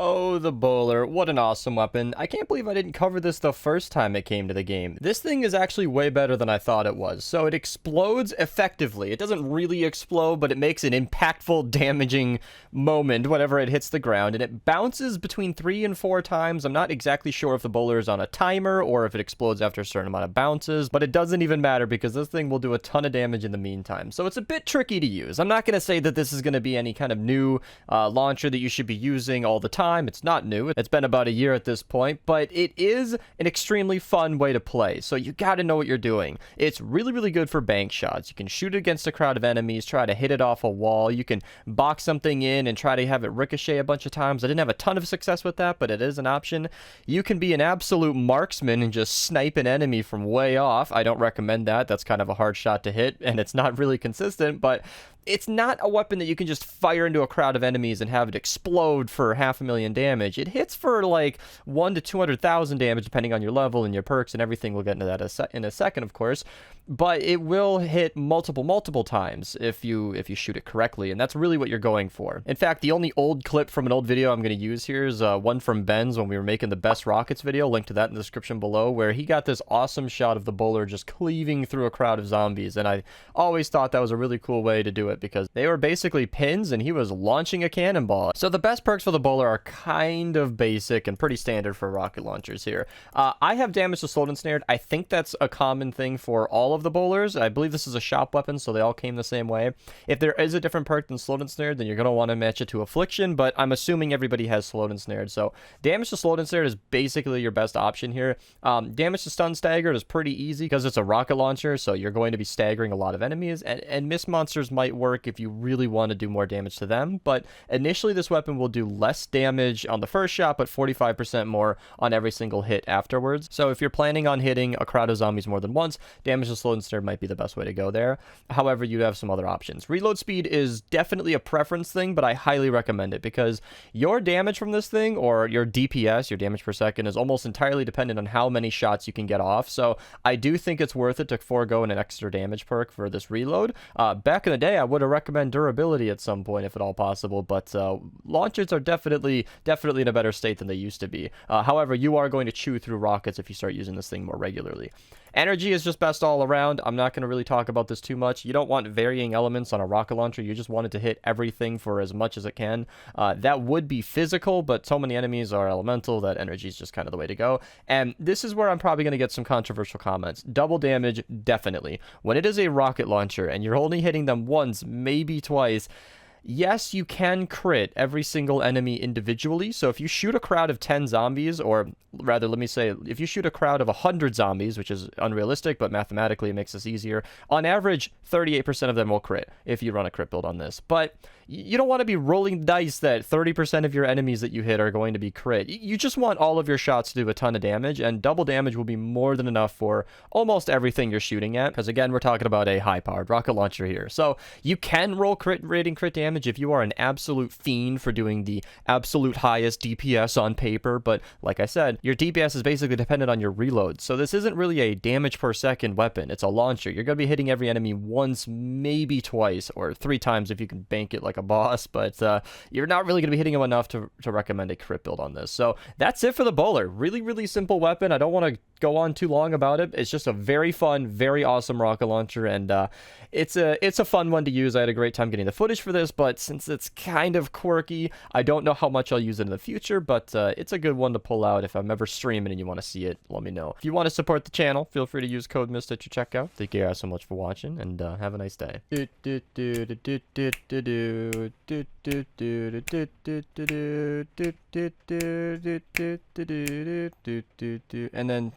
Oh, the bowler. What an awesome weapon. I can't believe I didn't cover this the first time it came to the game. This thing is actually way better than I thought it was. So it explodes effectively. It doesn't really explode, but it makes an impactful, damaging moment whenever it hits the ground, and it bounces between 3 and 4 times. I'm not exactly sure if the bowler is on a timer or if it explodes after a certain amount of bounces, but it doesn't even matter because this thing will do a ton of damage in the meantime. So it's a bit tricky to use. I'm not going to say that this is going to be any kind of new launcher that you should be using all the time. It's not new. It's been about a year at this point, but it is an extremely fun way to play. So you got to know what you're doing. It's really, really good for bank shots. You can shoot against a crowd of enemies, try to hit it off a wall. You can box something in and try to have it ricochet a bunch of times. I didn't have a ton of success with that, but it is an option. You can be an absolute marksman and just snipe an enemy from way off. I don't recommend that. That's kind of a hard shot to hit, and it's not really consistent, but it's not a weapon that you can just fire into a crowd of enemies and have it explode for 500,000 damage. It hits for like 1 to 200,000 damage depending on your level and your perks and everything. We'll get into that in a second, of course. But it will hit multiple times if you shoot it correctly, and that's really what you're going for. In fact, the only old clip from an old video I'm going to use here is one from Ben's when we were making the best rockets video. Link to that in the description below, where he got this awesome shot of the bowler just cleaving through a crowd of zombies, and I always thought that was a really cool way to do it because they were basically pins and he was launching a cannonball. So the best perks for the bowler are kind of basic and pretty standard for rocket launchers here. I have damage to slowed and snared. I think that's a common thing for all of the bowlers. I believe this is a shop weapon, so they all came the same way. If there is a different perk than slowed and snared, then you're going to want to match it to affliction, but I'm assuming everybody has slowed and snared. So damage to slowed and snared is basically your best option here. Damage to stun staggered is pretty easy because it's a rocket launcher, so you're going to be staggering a lot of enemies, and miss monsters might work if you really want to do more damage to them, but initially this weapon will do less damage on the first shot, but 45% more on every single hit afterwards. So if you're planning on hitting a crowd of zombies more than once, damage to slow and snare might be the best way to go there. However, you have some other options. Reload speed is definitely a preference thing, but I highly recommend it because your damage from this thing, or your DPS, your damage per second, is almost entirely dependent on how many shots you can get off. So I do think it's worth it to forego an extra damage perk for this reload. Back in the day, I would have recommend durability at some point if at all possible, but launchers are definitely in a better state than they used to be. However, you are going to chew through rockets if you start using this thing more regularly. Energy is just best all around. I'm not going to really talk about this too much. You don't want varying elements on a rocket launcher. You just want it to hit everything for as much as it can. That would be physical, but so many enemies are elemental that energy is just kind of the way to go. And this is where I'm probably going to get some controversial comments. Double damage, definitely. When it is a rocket launcher and you're only hitting them once, maybe twice, yes, you can crit every single enemy individually. So if you shoot a crowd of 10 zombies, or rather, let me say, if you shoot a crowd of 100 zombies, which is unrealistic, but mathematically it makes this easier, on average, 38% of them will crit if you run a crit build on this. But you don't want to be rolling dice that 30% of your enemies that you hit are going to be crit. You just want all of your shots to do a ton of damage, and double damage will be more than enough for almost everything you're shooting at, because again, we're talking about a high-powered rocket launcher here. So you can roll crit damage if you are an absolute fiend for doing the absolute highest DPS on paper, but like I said, your DPS is basically dependent on your reload. So this isn't really a damage per second weapon. It's a launcher. You're going to be hitting every enemy once, maybe twice, or 3 times if you can bank it like a boss, but you're not really going to be hitting them enough to recommend a crit build on this. So that's it for the bowler. Really simple weapon. I don't want to go on too long about it. It's just a very fun, very awesome rocket launcher, and it's a fun one to use. I had a great time getting the footage for this, but since it's kind of quirky, I don't know how much I'll use it in the future, but it's a good one to pull out. If I'm ever streaming and you want to see it, let me know. If you want to support the channel, feel free to use code Mista at your checkout. Thank you guys so much for watching, and have a nice day. And then